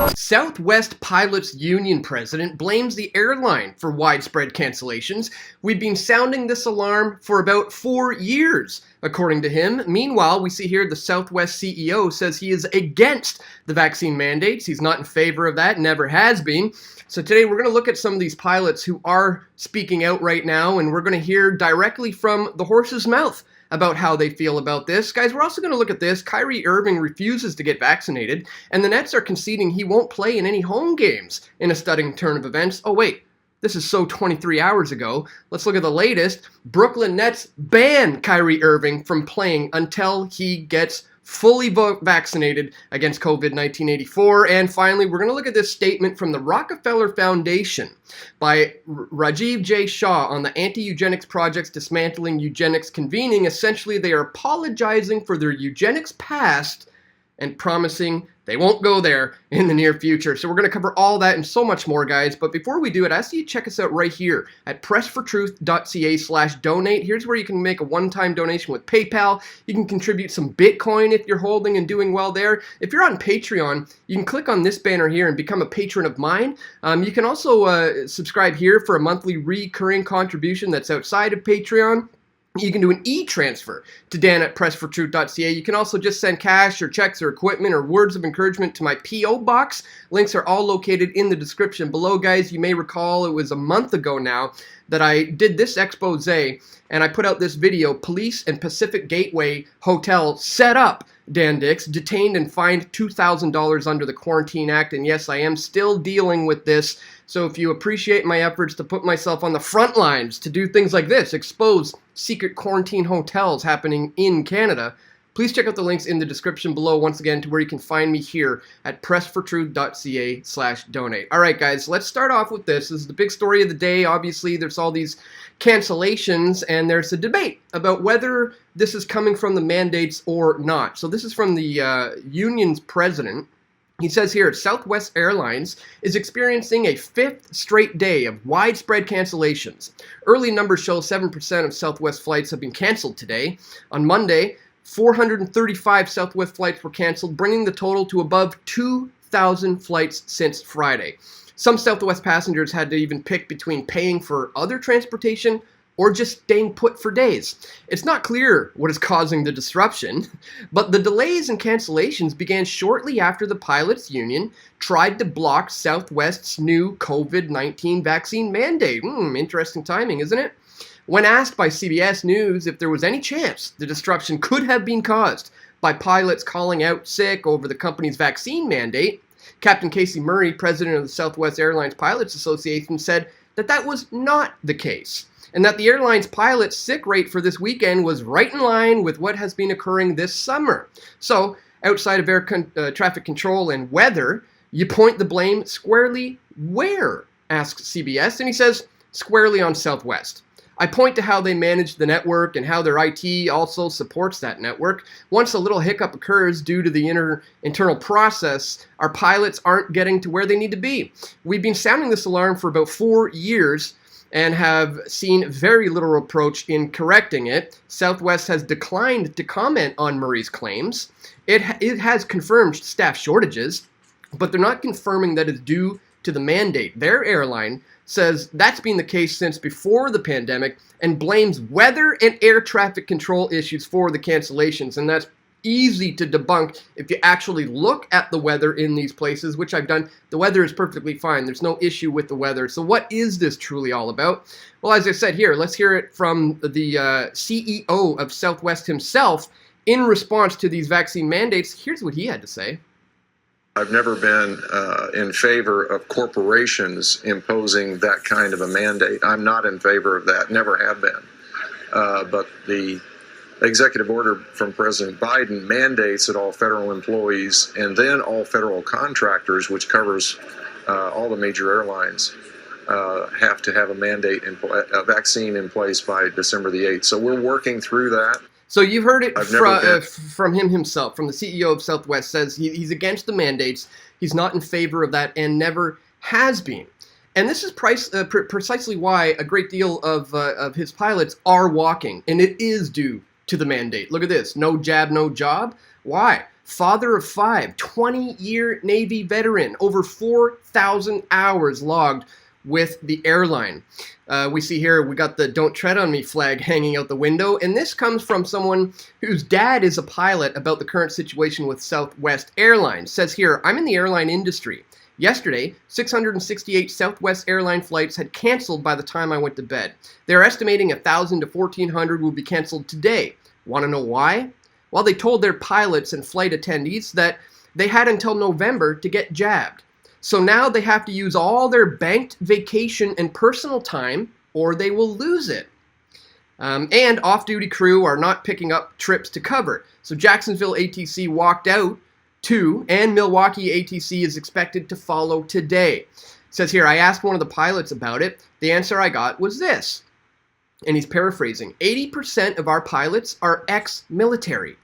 Southwest Pilots Union president blames the airline for widespread cancellations. We've been sounding this alarm for about 4 years, according to him. Meanwhile, we see here the Southwest CEO says he is against the vaccine mandates. He's not in favor of that, never has been. So today we're going to look at some of these pilots who are speaking out right now, and we're going to hear directly from the horse's mouth about how they feel about this. Guys, we're also going to look at this. Kyrie Irving refuses to get vaccinated, and the Nets are conceding he won't play in any home games in a stunning turn of events. Oh wait, this is so 23 hours ago. Let's look at the latest. Brooklyn Nets ban Kyrie Irving from playing until he gets fully vaccinated against COVID-19 84. And finally, we're going to look at this statement from the Rockefeller Foundation by Rajiv J. Shah on the anti-eugenics projects dismantling eugenics convening. Essentially, they are apologizing for their eugenics past and promising they won't go there in the near future. So we're going to cover all that and so much more, guys. But before we do it, I ask you to check us out right here at pressfortruth.ca/donate. Here's where you can make a one-time donation with PayPal. You can contribute some Bitcoin if you're holding and doing well there. If you're on Patreon, you can click on this banner here and become a patron of mine. You can also subscribe here for a monthly recurring contribution that's outside of Patreon. You can do an e-transfer to Dan at pressfortruth.ca. You can also just send cash or checks or equipment or words of encouragement to my P.O. box. Links are all located in the description below, guys. You may recall it was a month ago now that I did this expose and I put out this video, Police and Pacific Gateway Hotel set up Dan Dicks, detained and fined $2,000 under the Quarantine Act. And yes, I am still dealing with this. So if you appreciate my efforts to put myself on the front lines to do things like this, expose secret quarantine hotels happening in Canada, please check out the links in the description below once again to where you can find me here at pressfortruth.ca/donate. All right, guys, let's start off with this. This is the big story of the day. Obviously, there's all these cancellations, and there's a debate about whether this is coming from the mandates or not. So this is from the union's president. He says here, Southwest Airlines is experiencing a 5th straight day of widespread cancellations. Early numbers show 7% of Southwest flights have been canceled today. On Monday, 435 Southwest flights were canceled, bringing the total to above 2,000 flights since Friday. Some Southwest passengers had to even pick between paying for other transportation or just staying put for days. It's not clear what is causing the disruption, but the delays and cancellations began shortly after the pilots' union tried to block Southwest's new COVID-19 vaccine mandate. Interesting timing, isn't it? When asked by CBS News if there was any chance the disruption could have been caused by pilots calling out sick over the company's vaccine mandate, Captain Casey Murray, president of the Southwest Airlines Pilots Association, said that that was not the case, and that the airline's pilot sick rate for this weekend was right in line with what has been occurring this summer. So, outside of air traffic control and weather, you point the blame squarely where? Asks CBS, and he says, squarely on Southwest. I point to how they manage the network and how their IT also supports that network. Once a little hiccup occurs due to the internal process, our pilots aren't getting to where they need to be. We've been sounding this alarm for about 4 years and have seen very little approach in correcting it. Southwest has declined to comment on Murray's claims. It has confirmed staff shortages, but they're not confirming that it's due to the mandate. Their airline says that's been the case since before the pandemic and blames weather and air traffic control issues for the cancellations. And that's easy to debunk if you actually look at the weather in these places, which I've done. The weather is perfectly fine. There's no issue with the weather. So what is this truly all about? Well, as I said here, let's hear it from the CEO of Southwest himself in response to these vaccine mandates. Here's what he had to say. I've never been in favor of corporations imposing that kind of a mandate. I'm not in favor of that, never have been. But the executive order from President Biden mandates that all federal employees and then all federal contractors, which covers all the major airlines, have to have a mandate, a vaccine in place by December the 8th. So we're working through that. So you've heard it from him himself, from the CEO of Southwest, says he's against the mandates. He's not in favor of that and never has been. And this is precisely why a great deal of his pilots are walking, and it is due to the mandate. Look at this. No jab, no job. Why? Father of 5, 20-year Navy veteran, over 4,000 hours logged with the airline. We see here we got the "Don't Tread on Me" flag hanging out the window, and this comes from someone whose dad is a pilot about the current situation with Southwest Airlines. Says here, "I'm in the airline industry. Yesterday, 668 Southwest airline flights had canceled by the time I went to bed. They're estimating 1,000 to 1,400 will be canceled today. Want to know why? Well, they told their pilots and flight attendees that they had until November to get jabbed. So now they have to use all their banked vacation and personal time, or they will lose it. And off-duty crew are not picking up trips to cover. So Jacksonville ATC walked out too, and Milwaukee ATC is expected to follow today." It says here, "I asked one of the pilots about it. The answer I got was this." And he's paraphrasing, 80% of our pilots are ex-military.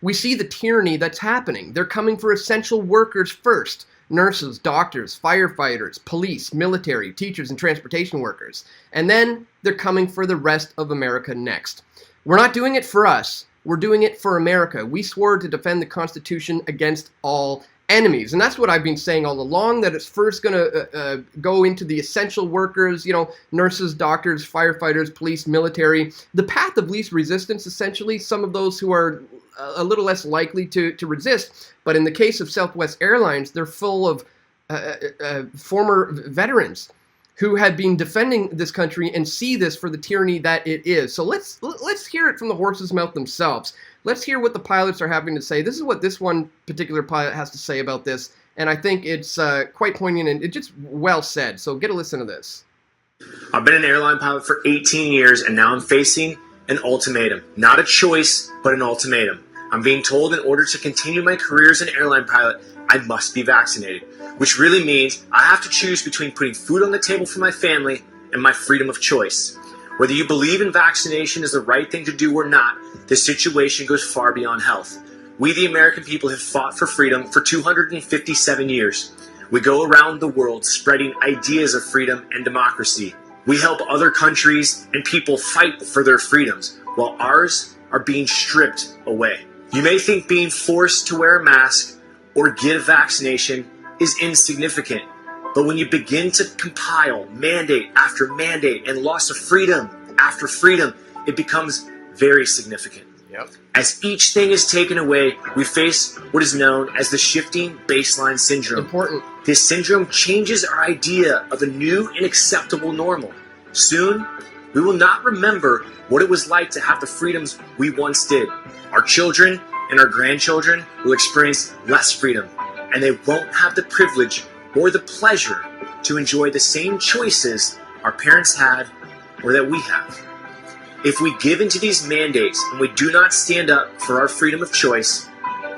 We see the tyranny that's happening. They're coming for essential workers first. Nurses, doctors, firefighters, police, military, teachers, and transportation workers. And then they're coming for the rest of America next. We're not doing it for us. We're doing it for America. We swore to defend the Constitution against all enemies. And that's what I've been saying all along, that it's first going to go into the essential workers, nurses, doctors, firefighters, police, military, the path of least resistance, essentially, some of those who are a little less likely to resist. But in the case of Southwest Airlines, they're full of former veterans who had been defending this country and see this for the tyranny that it is. So let's hear it from the horse's mouth themselves. Let's hear what the pilots are having to say. This is what this one particular pilot has to say about this, and I think it's quite poignant and it's just well said. So get a listen to this. "I've been an airline pilot for 18 years, and now I'm facing an ultimatum. Not a choice, but an ultimatum. I'm being told in order to continue my career as an airline pilot, I must be vaccinated, which really means I have to choose between putting food on the table for my family and my freedom of choice. Whether you believe in vaccination is the right thing to do or not, this situation goes far beyond health. We, the American people, have fought for freedom for 257 years. We go around the world spreading ideas of freedom and democracy. We help other countries and people fight for their freedoms, while ours are being stripped away. You may think being forced to wear a mask or get a vaccination is insignificant, but when you begin to compile mandate after mandate and loss of freedom after freedom, it becomes very significant. Yep. As each thing is taken away, we face what is known as the shifting baseline syndrome. Important. This syndrome changes our idea of a new and acceptable normal. Soon, we will not remember what it was like to have the freedoms we once did. Our children and our grandchildren will experience less freedom, and they won't have the privilege or the pleasure to enjoy the same choices our parents had or that we have. If we give into these mandates and we do not stand up for our freedom of choice,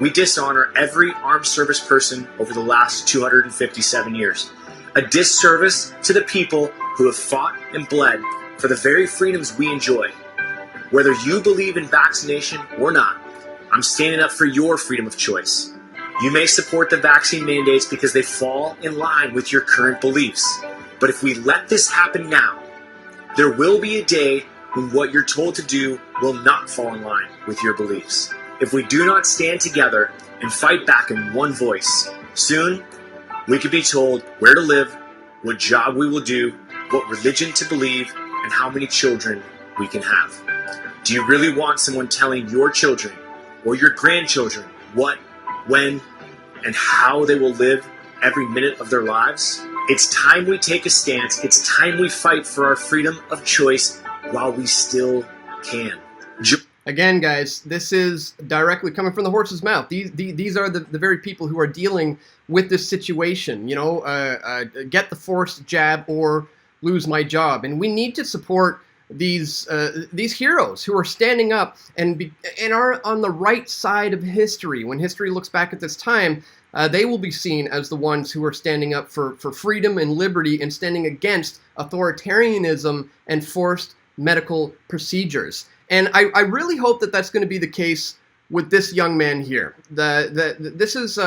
we dishonor every armed service person over the last 257 years. A disservice to the people who have fought and bled for the very freedoms we enjoy. Whether you believe in vaccination or not, I'm standing up for your freedom of choice. You may support the vaccine mandates because they fall in line with your current beliefs. But if we let this happen now, there will be a day when what you're told to do will not fall in line with your beliefs. If we do not stand together and fight back in one voice, soon we could be told where to live, what job we will do, what religion to believe, and how many children we can have. Do you really want someone telling your children or your grandchildren what, when, and how they will live every minute of their lives? It's time we take a stance. It's time we fight for our freedom of choice while we still can. Again, guys, this is directly coming from the horse's mouth. These are the very people who are dealing with this situation. Get the forced jab or lose my job. And we need to support these heroes who are standing up and are on the right side of history. When history looks back at this time, they will be seen as the ones who are standing up for freedom and liberty and standing against authoritarianism and forced medical procedures. And I really hope that that's going to be the case with this young man here. This is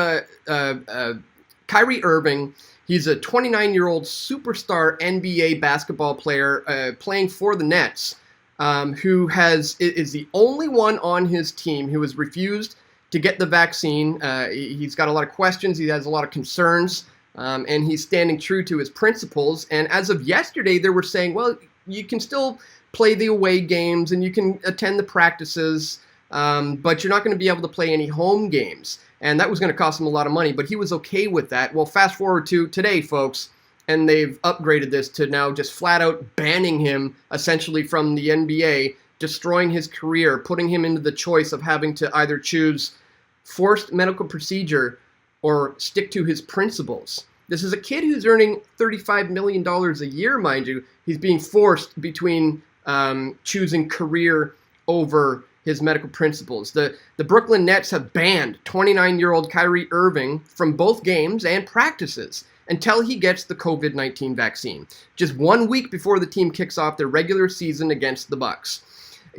Kyrie Irving. He's a 29-year-old superstar NBA basketball player playing for the Nets, who is the only one on his team who has refused to get the vaccine. He's got a lot of questions. He has a lot of concerns, and he's standing true to his principles. And as of yesterday, they were saying, well, you can still play the away games and you can attend the practices, but you're not going to be able to play any home games. And that was going to cost him a lot of money, but he was okay with that. Well, fast forward to today, folks, and they've upgraded this to now just flat out banning him essentially from the NBA, destroying his career, putting him into the choice of having to either choose forced medical procedure or stick to his principles. This is a kid who's earning $35 million a year, mind you. He's being forced between choosing career over his medical principles. The Brooklyn Nets have banned 29-year-old Kyrie Irving from both games and practices until he gets the COVID-19 vaccine, just 1 week before the team kicks off their regular season against the Bucks.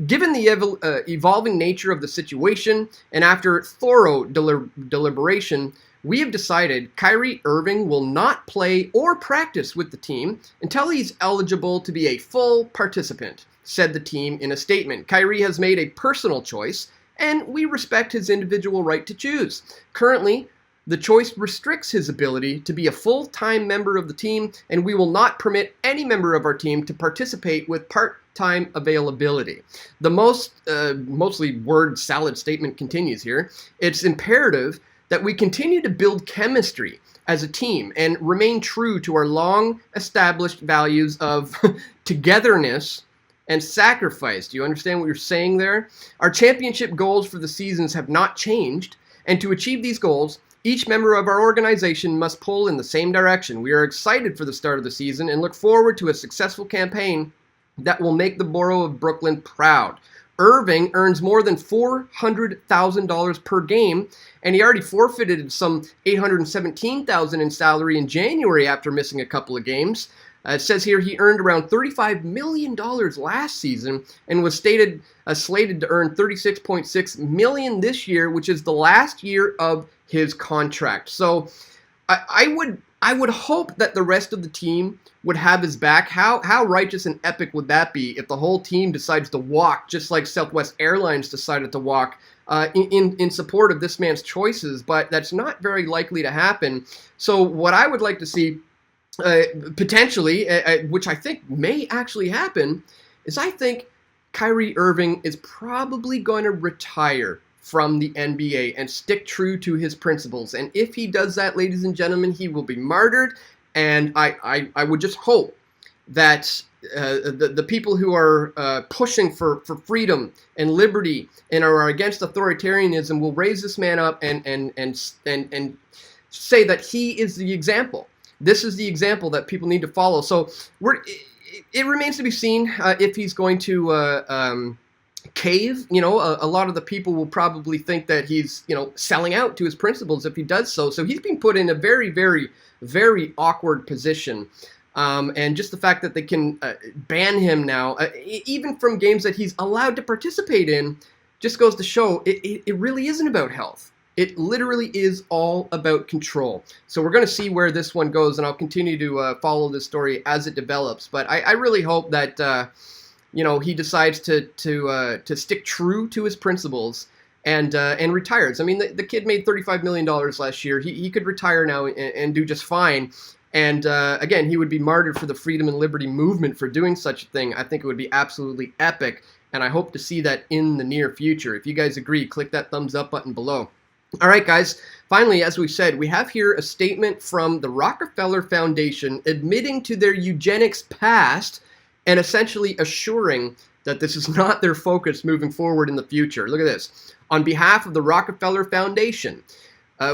Given the evolving nature of the situation, and after thorough deliberation, we have decided Kyrie Irving will not play or practice with the team until he's eligible to be a full participant, said the team in a statement. Kyrie has made a personal choice, and we respect his individual right to choose. Currently, the choice restricts his ability to be a full-time member of the team, and we will not permit any member of our team to participate with part-time availability. The mostly word salad statement continues here. It's imperative that we continue to build chemistry as a team and remain true to our long-established values of togetherness and sacrifice. Do you understand what you're saying there? Our championship goals for the seasons have not changed, and to achieve these goals, each member of our organization must pull in the same direction. We are excited for the start of the season and look forward to a successful campaign that will make the borough of Brooklyn proud. Irving earns more than $400,000 per game, and he already forfeited some $817,000 in salary in January after missing a couple of games. It says here he earned around $35 million last season and was slated to earn $36.6 million this year, which is the last year of his contract. So I would hope that the rest of the team would have his back. How righteous and epic would that be if the whole team decides to walk, just like Southwest Airlines decided to walk in support of this man's choices? But that's not very likely to happen. So what I would like to see potentially, which I think may actually happen, is I think Kyrie Irving is probably going to retire from the NBA and stick true to his principles. And if he does that, ladies and gentlemen, he will be martyred. And I would just hope that the people who are pushing for freedom and liberty and are against authoritarianism will raise this man up and say that he is the example. This is the example that people need to follow. So it remains to be seen if he's going to cave. You know, a lot of the people will probably think that he's, selling out to his principles if he does so. So he's being put in a very, very, very awkward position. And just the fact that they can ban him now, even from games that he's allowed to participate in, just goes to show it really isn't about health. It literally is all about control. So we're going to see where this one goes, and I'll continue to follow this story as it develops. But I really hope that he decides to stick true to his principles and retires. I mean, the kid made $35 million last year. He could retire now and do just fine. And again, he would be martyred for the freedom and liberty movement for doing such a thing. I think it would be absolutely epic, and I hope to see that in the near future. If you guys agree, click that thumbs up button below. All right, guys, finally, as we said, we have here a statement from the Rockefeller Foundation admitting to their eugenics past and essentially assuring that this is not their focus moving forward in the future. Look at this. On behalf of the Rockefeller Foundation,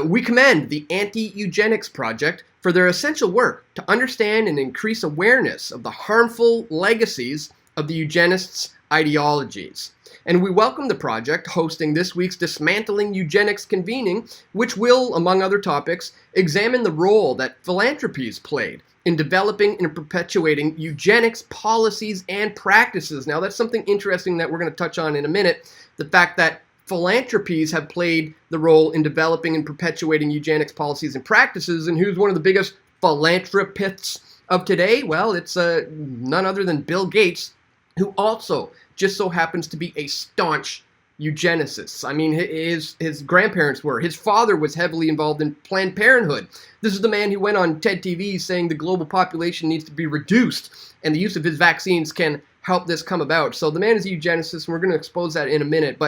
we commend the Anti-Eugenics Project for their essential work to understand and increase awareness of the harmful legacies of the eugenists' ideologies. And we welcome the project hosting this week's Dismantling Eugenics convening, which will, among other topics, examine the role that philanthropies played in developing and perpetuating eugenics policies and practices. Now, that's something interesting that we're going to touch on in a minute, the fact that philanthropies have played the role in developing and perpetuating eugenics policies and practices. And who's one of the biggest philanthropists of today? Well, it's none other than Bill Gates, who also just so happens to be a staunch eugenicists. I mean, his grandparents were. His father was heavily involved in Planned Parenthood. This is the man who went on TED TV saying the global population needs to be reduced, and the use of his vaccines can help this come about. So the man is a eugenicist, and we're going to expose that in a minute,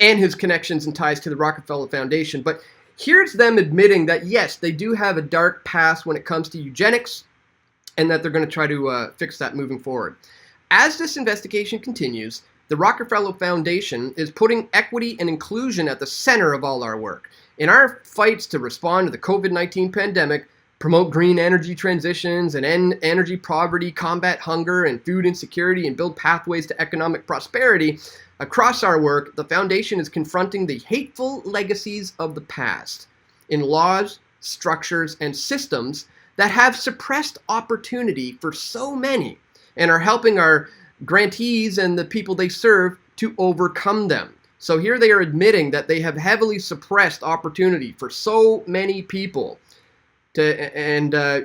and his connections and ties to the Rockefeller Foundation. But here's them admitting that, yes, they do have a dark past when it comes to eugenics, and that they're going to try to fix that moving forward. As this investigation continues, the Rockefeller Foundation is putting equity and inclusion at the center of all our work. In our fights to respond to the COVID-19 pandemic, promote green energy transitions and end energy poverty, combat hunger and food insecurity, and build pathways to economic prosperity, across our work, the Foundation is confronting the hateful legacies of the past in laws, structures, and systems that have suppressed opportunity for so many and are helping our grantees and the people they serve to overcome them. So here they are admitting that they have heavily suppressed opportunity for so many people, they're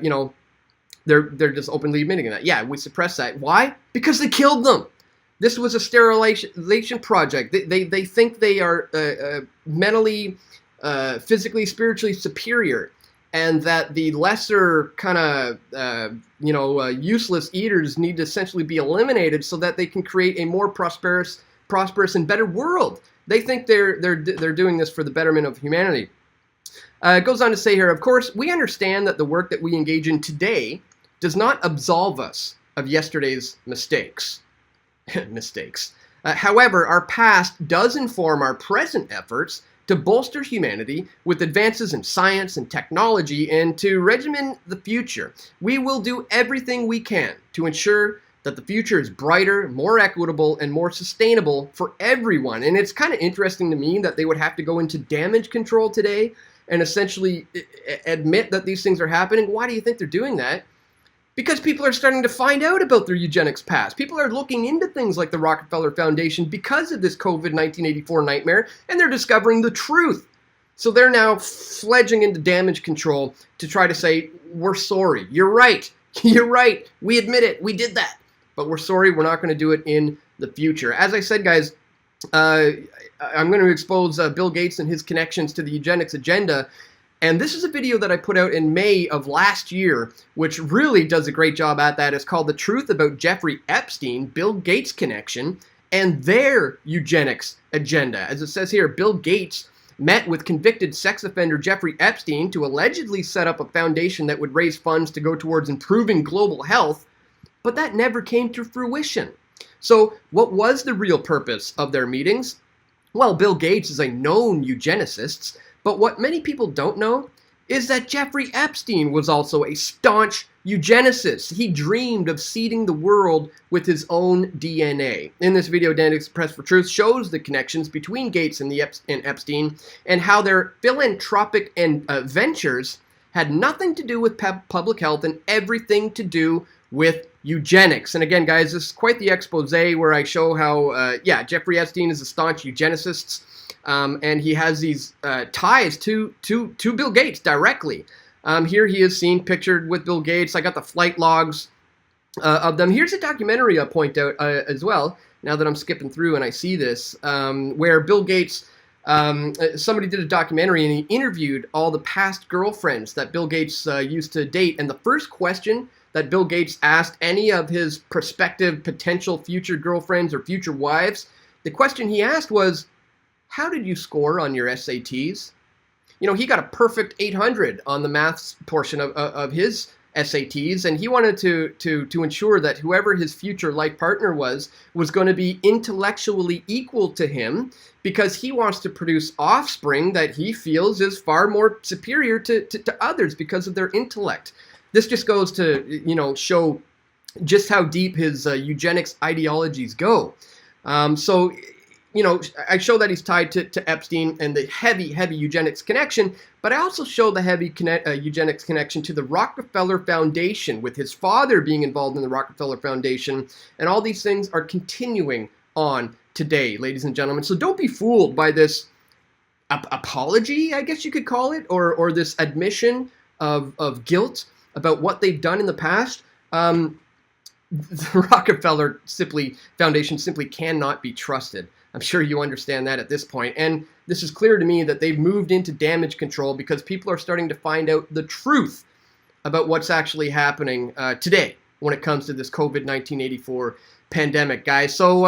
just openly admitting that. Yeah, we suppress that. Why? Because they killed them. This was a sterilization project. They think they are mentally, physically, spiritually superior, and that the lesser kind of useless eaters need to essentially be eliminated so that they can create a more prosperous and better world. They think they're doing this for the betterment of humanity. It goes on to say here, of course, we understand that the work that we engage in today does not absolve us of yesterday's mistakes. However, our past does inform our present efforts to bolster humanity with advances in science and technology and to regiment the future. We will do everything we can to ensure that the future is brighter, more equitable, and more sustainable for everyone. And it's kind of interesting to me that they would have to go into damage control today and essentially admit that these things are happening. Why do you think they're doing that? Because people are starting to find out about their eugenics past. People are looking into things like the Rockefeller Foundation because of this COVID 1984 nightmare, and they're discovering the truth. So they're now fledging into damage control to try to say, we're sorry. You're right. You're right. We admit it. We did that. But we're sorry. We're not going to do it in the future. As I said, guys, I'm going to expose Bill Gates and his connections to the eugenics agenda. And this is a video that I put out in May of last year, which really does a great job at that. It's called The Truth About Jeffrey Epstein, Bill Gates Connection, and Their Eugenics Agenda. As it says here, Bill Gates met with convicted sex offender Jeffrey Epstein to allegedly set up a foundation that would raise funds to go towards improving global health, but that never came to fruition. So what was the real purpose of their meetings? Well, Bill Gates is a known eugenicist, but what many people don't know is that Jeffrey Epstein was also a staunch eugenicist. He dreamed of seeding the world with his own DNA. In this video, Dandics Press for Truth shows the connections between Gates and Epstein and how their philanthropic ventures had nothing to do with public health and everything to do with eugenics. And again, guys, this is quite the expose where I show how, Jeffrey Epstein is a staunch eugenicist. And he has these ties to Bill Gates directly. Here he is seen pictured with Bill Gates. I got the flight logs of them. Here's a documentary I'll point out as well, now that I'm skipping through and I see this, where Bill Gates, somebody did a documentary and he interviewed all the past girlfriends that Bill Gates used to date. And the first question that Bill Gates asked any of his prospective potential future girlfriends or future wives, the question he asked was, how did you score on your SATs? You know, he got a perfect 800 on the maths portion of his SATs, and he wanted to ensure that whoever his future life partner was going to be intellectually equal to him, because he wants to produce offspring that he feels is far more superior to others because of their intellect. This just goes to, show just how deep his eugenics ideologies go. I show that he's tied to Epstein and the heavy eugenics connection, but I also show the heavy eugenics connection to the Rockefeller Foundation, with his father being involved in the Rockefeller Foundation, and all these things are continuing on today, ladies and gentlemen. So don't be fooled by this apology, I guess you could call it, or this admission of guilt about what they've done in the past. The Rockefeller Foundation simply cannot be trusted. I'm sure you understand that at this point. And this is clear to me that they've moved into damage control because people are starting to find out the truth about what's actually happening today when it comes to this COVID-19 84 pandemic, guys. So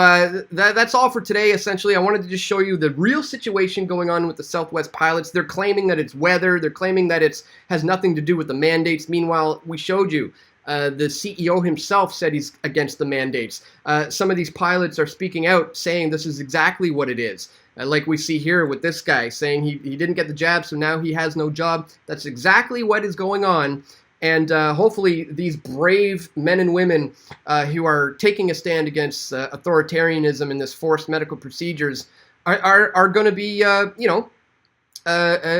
that's all for today. Essentially, I wanted to just show you the real situation going on with the Southwest pilots. They're claiming that it's weather. They're claiming that it has nothing to do with the mandates. Meanwhile, we showed you the CEO himself said he's against the mandates. Some of these pilots are speaking out saying this is exactly what it is. Like we see here with this guy saying he didn't get the jab, so now he has no job. That's exactly what is going on. And hopefully these brave men and women who are taking a stand against authoritarianism and this forced medical procedures are going to be,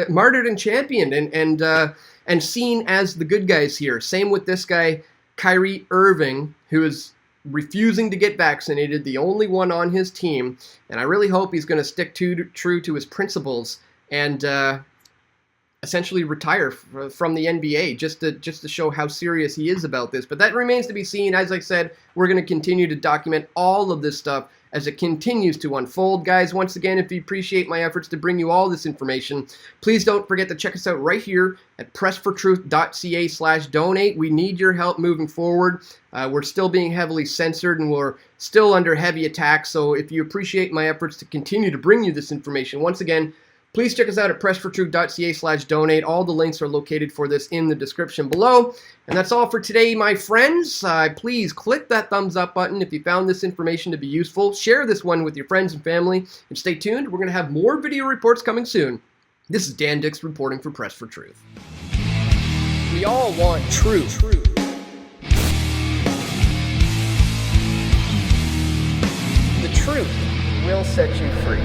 martyred and championed and seen as the good guys here. Same with this guy, Kyrie Irving, who is refusing to get vaccinated, the only one on his team. And I really hope he's going to stick true to his principles and essentially retire from the NBA just to show how serious he is about this. But that remains to be seen. As I said, we're going to continue to document all of this stuff as it continues to unfold. Guys, once again, if you appreciate my efforts to bring you all this information, please don't forget to check us out right here at pressfortruth.ca/donate. We need your help moving forward. We're still being heavily censored and we're still under heavy attack. So if you appreciate my efforts to continue to bring you this information, once again, please check us out at pressfortruth.ca/donate. All the links are located for this in the description below. And that's all for today, my friends. Please click that thumbs up button if you found this information to be useful. Share this one with your friends and family. And stay tuned. We're going to have more video reports coming soon. This is Dan Dicks reporting for Press for Truth. We all want truth. The truth will set you free.